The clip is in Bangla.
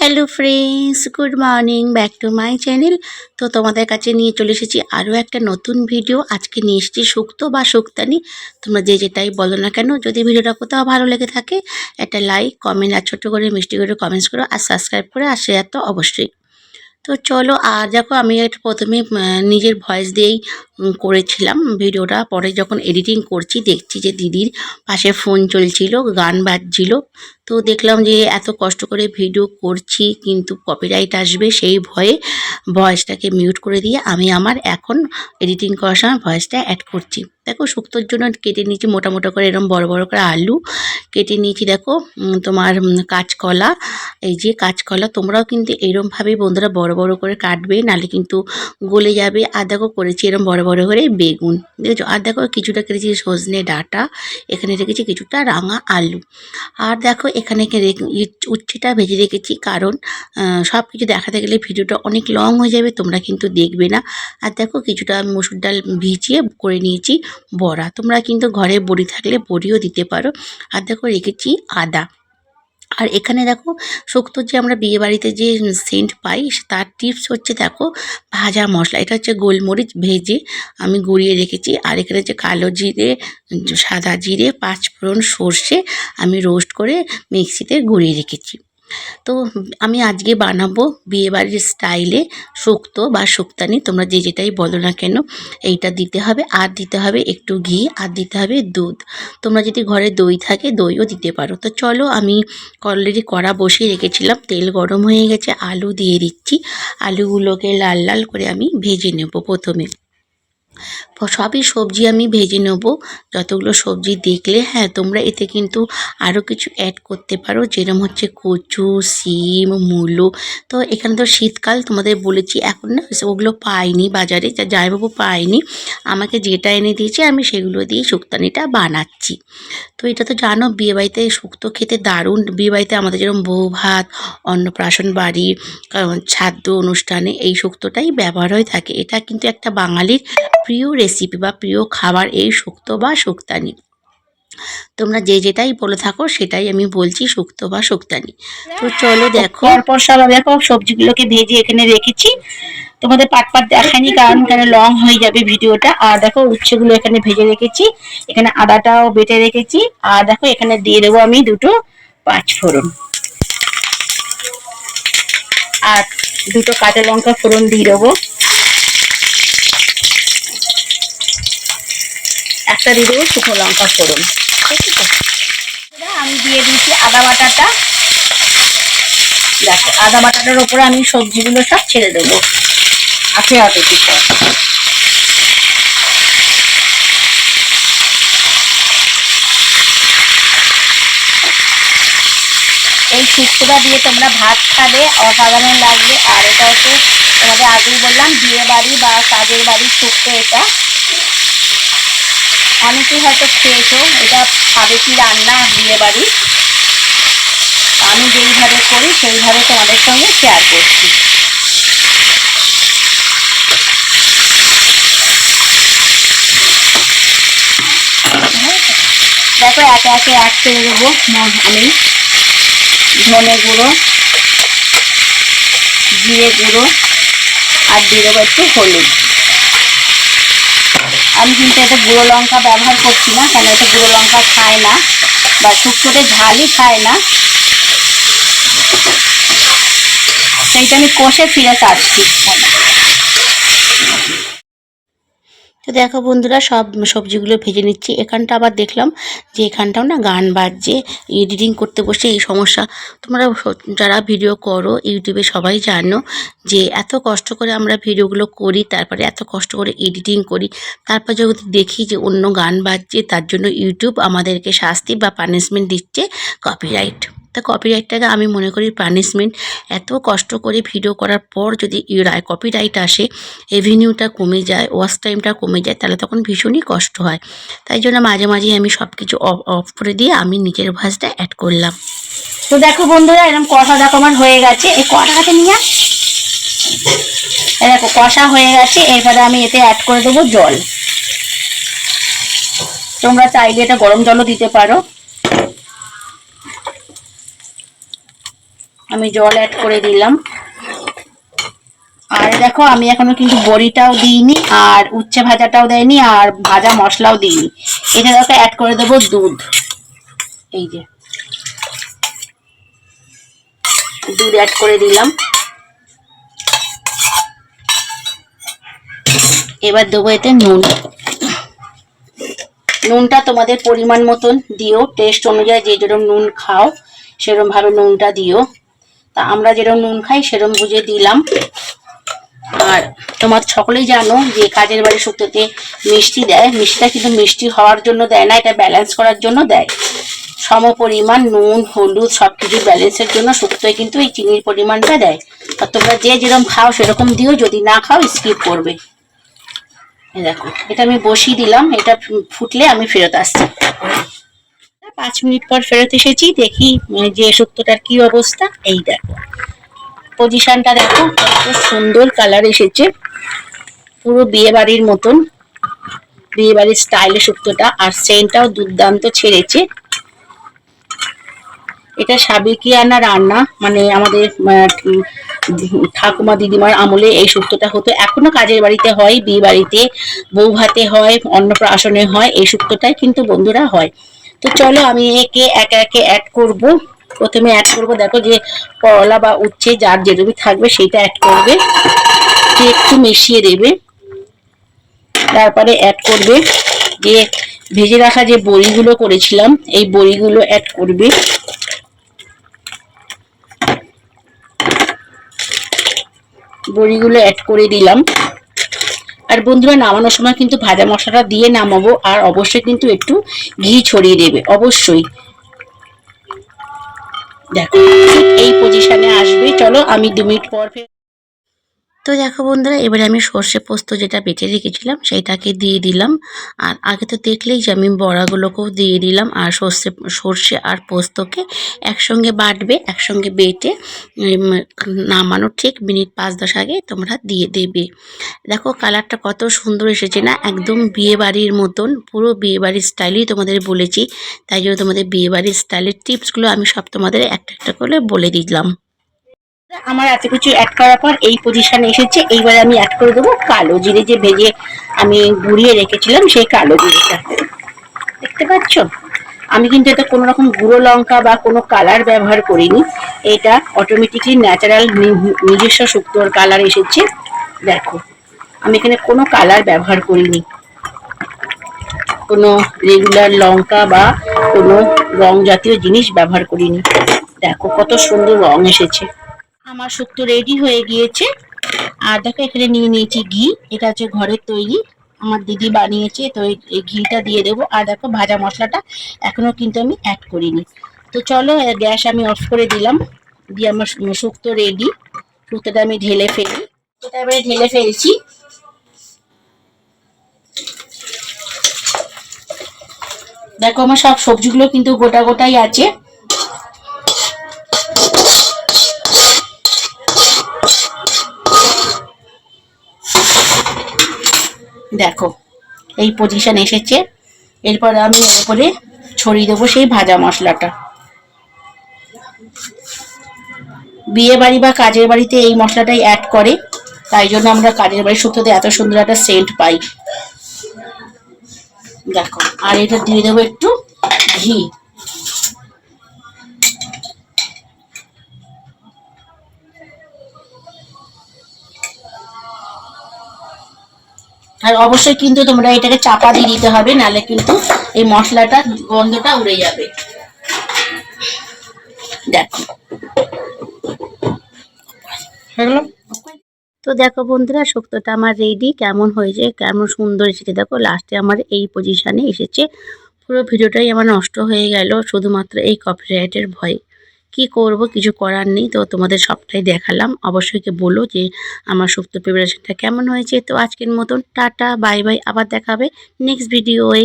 Hello friends, good morning, back to my channel. তো তোমাদের কাছে নিয়ে চলে এসেছি আরও একটা নতুন ভিডিও। আজকে নিয়ে এসেছি শুক্তো বা শুক্তানি, তোমরা যে যেটাই বলো না কেন। যদি ভিডিওটা কোথাও ভালো লেগে থাকে একটা লাইক, কমেন্ট আর ছোট্ট করে মিষ্টি করে কমেন্টস করো, আর সাবস্ক্রাইব করে আর শেয়ার তো অবশ্যই। তো চলো, আর দেখো আমি এটা প্রথমে নিজের ভয়েস দিয়েই করেছিলাম ভিডিওটা। পরে যখন এডিটিং করছি দেখছি যে দিদির পাশে ফোন চলছিল, গান বাজছিল। তো দেখলাম যে এত কষ্ট করে ভিডিও করছি কিন্তু কপিরাইট আসবে, সেই ভয়ে ভয়েসটাকে মিউট করে দিয়ে আমি আমার এখন এডিটিং করার সময় ভয়েসটা অ্যাড করছি। দেখো শুক্তোর জন্য কেটে নিয়েছি মোটা মোটা করে এরকম বড় বড় করে আলু কেটে নিয়েছি। দেখো তোমার কাঁচকলা, এই যে কাঁচকলা তোমরাও কিন্তু এরমভাবেই বন্ধুরা বড় বড় করে কাটবে, নাহলে কিন্তু গলে যাবে। আর দেখো করেছি এরম বড় বড় করে বেগুন, দেখেছো। আর দেখো কিছুটা কেটেছি সজনে ডাঁটা, এখানে রেখেছি কিছুটা রাঙা আলু। আর দেখো এখানে উচ্ছেটা ভেজে রেখেছি, কারণ সব কিছু দেখাতে গেলে ভিডিওটা অনেক লং হয়ে যাবে, তোমরা কিন্তু দেখবে না। আর দেখো কিছুটা মসুর ডাল ভিজিয়ে করে নিয়েছি বড়া, তোমরা কিন্তু ঘরে বড়ি থাকলে বড়িও দিতে পারো। আর দেখো রেখেছি আদা। আর এখানে দেখো শুক্তোর যে আমরা বিয়েবাড়িতে যে সেন্ট পাই তার টিপস হচ্ছে দেখো ভাজা মশলা, এটা হচ্ছে গোলমরিচ ভেজে আমি গুঁড়িয়ে রেখেছি। আর এখানে হচ্ছে কালো জিরে, সাদা জিরে, পাঁচফোড়ন, সর্ষে আমি রোস্ট করে মিক্সিতে গুঁড়িয়ে রেখেছি। তো আমি আজকে বানাবো বিয়েবাড়ির স্টাইলে শুক্তো বা শুক্তানি, তোমরা যে যেটাই বলো না কেন। এইটা দিতে হবে, আর দিতে হবে একটু ঘি, আর দিতে হবে দুধ। তোমরা যদি ঘরে দই থাকে দইও দিতে পারো। তো চলো, আমি অলরেডি কড়া বসিয়ে রেখেছিলাম, তেল গরম হয়ে গেছে, আলু দিয়ে দিচ্ছি। আলুগুলোকে লাল লাল করে আমি ভেজে নেব প্রথমে। সবই সবজি আমি ভেজে নেব, যতগুলো সবজি দেখলে। হ্যাঁ, তোমরা এতে কিন্তু আরও কিছু অ্যাড করতে পারো, যেরকম হচ্ছে কচু, শিম, মূলো। তো এখানে তো শীতকাল তোমাদের বলেছি, এখন না ওগুলো পাইনি বাজারে, জামাইবাবু পাইনি, আমাকে যেটা এনে দিয়েছে আমি সেগুলো দিয়ে শুক্তানিটা বানাচ্ছি। তো এটা তো জানো বিয়েবাড়িতে শুক্তো খেতে দারুণ। বিয়েবাড়িতে আমাদের যেরকম বউ ভাত, অন্নপ্রাশন বাড়ি, শ্রাদ্ধ অনুষ্ঠানে এই শুক্তোটাই ব্যবহার হয়ে থাকে। এটা কিন্তু একটা বাঙালির প্রিয় রেসিপি বা প্রিয় খাবার, এই শুক্তো বা শুক্তানি। তোমরা যে যেটাই বলে থাকো সেটাই আমি বলছি, শুক্তো বা শুক্তানি। তো চলো দেখো, পরপর সব দেখো সবজিগুলোকে ভেজে এখানে রেখেছি। তোমাদের পাট পাট দেখায়নি, কারণ এখানে লং হয়ে যাবে ভিডিওটা। আর দেখো উচ্ছেগুলো এখানে ভেজে রেখেছি, এখানে আদাটাও বেটে রেখেছি। আর দেখো এখানে দিয়ে দেবো আমি দুটো পাঁচফোড়ন, আর দুটো কাঁচা লঙ্কা ফোড়ন দিয়ে দেবো, একটা দিয়ে দেবো শুকনো লঙ্কা ফোড়ন। ঠিক আছে, আমি দিয়ে দিয়েছি আদা বাটাটা। দেখো আদা বাটাটার উপরে আমি সবজিগুলো সব ছেড়ে দেবো আপে আপে দিতে। এই শুক্তোটা দিয়ে তোমরা ভাত খাবে, অসাধারণ লাগবে। আর এটা হচ্ছে তোমাদের আগেই বললাম বিয়ে বাড়ি বা কাজের বাড়ির শুক্তো। এটা অনেকেই হয়তো খেয়েছো, এটা সাবেকি রান্না বিয়ে বাড়ি। আমি যেইভাবে করি সেইভাবে তোমাদের সঙ্গে শেয়ার করছি। দেখো একে একে অ্যাড করে দেবো আমি ধনে গুঁড়ো, জিরে গুঁড়ো, আর দিয়ে দেবো একটু হলুদ। আমি কিন্তু এটা গুঁড়ো লঙ্কা ব্যবহার করছি না, কেন এটা গুঁড়ো লঙ্কা খায় না বা শুক্তোতে ঝালই খায় না, সেইটা আমি কষে ফিরে কাটছি। তো দেখো বন্ধুরা সব সবজিগুলো ভেজে নিচ্ছি। এখানটা আবার দেখলাম যে এখানটাও না গান বাজছে, এডিটিং করতে বসে এই সমস্যা। তোমরা যারা ভিডিও করো ইউটিউবে সবাই জানো যে এত কষ্ট করে আমরা ভিডিওগুলো করি, তারপরে এত কষ্ট করে এডিটিং করি, তারপর যদি দেখি যে অন্য গান বাজছে, তার জন্য ইউটিউব আমাদেরকে শাস্তি বা পানিশমেন্ট দিচ্ছে, কপিরাইট। তা কপিরাইটটাকে আমি মনে করি পানিশমেন্ট। এত কষ্ট করে ভিডিও করার পর যদি কপিরাইট আসে, রেভিনিউটা কমে যায়, ওয়াচ টাইমটা কমে যায়, তাহলে তখন ভীষণই কষ্ট হয়। তাই জন্য মাঝে মাঝে আমি সব কিছু অফ করে দিয়ে আমি নিজের ভয়েসটা অ্যাড করলাম। তো দেখো বন্ধুরা এরকম কষা দেখো আমার হয়ে গেছে, এই কষাটাকে নিয়ে দেখো কষা হয়ে গেছে। এরপরে আমি এতে অ্যাড করে দেবো জল। তোমরা চাইলে এটা গরম জলও দিতে পারো। আমি জল অ্যাড করে দিলাম। আর দেখো আমি এখনো কিন্তু বড়িটাও দিইনি, আর উচ্ছে ভাজাটাও দেয়নি, আর ভাজা মশলাও দিইনি। এটা দেখো অ্যাড করে দেবো দুধ। এই যে দুধ অ্যাড করে দিলাম। এবার দেবো এতে নুন। নুনটা তোমাদের পরিমাণ মতন দিও, টেস্ট অনুযায়ী যে যেরকম নুন খাও সেরকম ভাবে নুনটা দিও। তা আমরা যেরকম নুন খাই সেরকম বুঝে দিলাম। আর তোমার সকলেই জানো যে কাজের বাড়ি শুক্তোতে মিষ্টি দেয়। মিষ্টিটা কিন্তু মিষ্টি হওয়ার জন্য দেয় না, এটা ব্যালেন্স করার জন্য দেয়। সম পরিমাণ নুন হলুদ সবকিছু ব্যালেন্সের জন্য শুক্তোয় কিন্তু এই চিনির পরিমাণটা দেয়। আর তোমরা যে যেরকম খাও সেরকম দিও, যদি না খাও স্কিপ করবে। দেখো এটা আমি বসিয়ে দিলাম, এটা ফুটলে আমি ফেরত আসছি। 5 মিনিট পর ফেরত এসেছি, দেখি যে শুক্তোটার কি অবস্থা। এই দেখো পজিশনটা দেখো, কত সুন্দর কালার এসেছে, পুরো বিয়ে বাড়ির মতন, বিয়ে বাড়ির স্টাইলে শুক্তোটা। আর সেন্টটাও দুর্দান্ত ছেড়েছে। এটা সাবেকিয়ানা রান্না, মানে আমাদের ঠাকুমা দিদিমার আমলে এই শুক্তোটা হতো, এখনো কাজের বাড়িতে হয়, বিয়ে বাড়িতে, বউ ভাতে হয়, অন্নপ্রাশনে হয়, এই শুক্তোটাই কিন্তু বন্ধুরা হয়। তো চলো আমি একে একে একে অ্যাড করব। প্রথমে অ্যাড করব দেখো যে করলা বা উচ্ছে যার যেরকম থাকবে সেটা অ্যাড করবে, একটু মিশিয়ে দেবে। তারপরে অ্যাড করবে যে ভেজে রাখা যে বড়িগুলো করেছিলাম, এই বড়িগুলো অ্যাড করবে। বড়িগুলো অ্যাড করে দিলাম। আর বন্ধুরা নামানোর সময় কিন্তু ভাজা মশলাটা দিয়ে নামাবো, আর অবশ্যই কিন্তু একটু ঘি ছড়িয়ে দেবে অবশ্যই। দেখো এই পজিশনে আসবে। চলো আমি 2 মিনিট পর তো দেখো বন্ধুরা এবারে আমি সর্ষে পোস্ত যেটা বেটে রেখেছিলাম সেইটাকে দিয়ে দিলাম। আর আগে তো দেখলেই যে আমি বড়াগুলোকেও দিয়ে দিলাম। আর সর্ষে আর পোস্তকে একসঙ্গে বাটবে, একসঙ্গে বেটে নামানোর ঠিক মিনিট 5-10 আগে তোমরা দিয়ে দেবে। দেখো কালারটা কত সুন্দর এসেছে না, একদম বিয়ে বাড়ির মতন, পুরো বিয়ে বাড়ির স্টাইলই তোমাদের বলেছি। তাই জন্য তোমাদের বিয়ে বাড়ির স্টাইলের টিপসগুলো আমি সব তোমাদের একটা একটা করে বলে দিলাম। আমার এত কিছু অ্যাড করার পর এই পজিশনে এসেছে। এইবারে আমি অ্যাড করে দেবো কালো জিরে, যে ভেজে আমি গুঁড়িয়ে রেখেছিলাম সেই কালো জিরেটা। দেখতে পাচ্ছ আমি কিন্তু এটা কোনো রকম গুঁড়ো লঙ্কা বা কোনো কালার ব্যবহার করিনি, এটা অটোমেটিকলি ন্যাচারাল নিজস্ব শুক্তোর কালার এসেছে। দেখো আমি এখানে কোনো কালার ব্যবহার করিনি, কোনো রেগুলার লঙ্কা বা কোনো রং জাতীয় জিনিস ব্যবহার করিনি। দেখো কত সুন্দর রং এসেছে। আমার শুক্তো রেডি হয়ে গিয়েছে। আর দেখো এখানে নিয়ে নিয়েছি ঘি, এটা হচ্ছে ঘরের তৈরি, আমার দিদি বানিয়েছে। তো এই ঘিটা দিয়ে দেবো। আর দেখো ভাজা মশলাটা এখনো কিন্তু আমি অ্যাড করিনি। তো চলো গ্যাস আমি অফ করে দিলাম, দিয়ে আমার শুক্তো রেডি। শুক্তোটা আমি ঢেলে ফেলি, এটা এবারে ঢেলে ফেলছি। দেখো আমার সব সবজিগুলো কিন্তু গোটা গোটাই আছে। দেখো এই পজিশন এসেছে। এরপর আমি এর উপরে ছড়িয়ে দেবো সেই ভাজা মশলাটা। বিয়ে বাড়ি বা কাজের বাড়িতে এই মশলাটাই অ্যাড করে, তাই জন্য আমরা কাজের বাড়ির শুক্তোতে এত সুন্দর একটা সেন্ট পাই। দেখো আর এটা দিয়ে দেবো একটু ঘি। আর অবশ্যই কিন্তু তোমরা এটাকে চাপা দিয়ে দিতে হবে, নাহলে কিন্তু এই মশলাটা গন্ধটা উড়ে যাবে। দেখো তো দেখো বন্ধুরা শুক্তোটা আমার রেডি। কেমন হয়েছে, কেমন সুন্দর এসেছে দেখো। লাস্টে আমার এই পজিশনে এসেছে। পুরো ভিডিওটাই আমার নষ্ট হয়ে গেল শুধুমাত্র এই কপিরাইটের ভয়ে। কি করব, কিছু করার নেই। তো তোমাদের সবটাই দেখালাম। অবশ্যই বলো যে আমার শুক্তো প্রিপারেশনটা কেমন হয়েছে। তো আজকের মতন টাটা বাই বাই, আবার দেখাবে নেক্সট ভিডিওয়ে।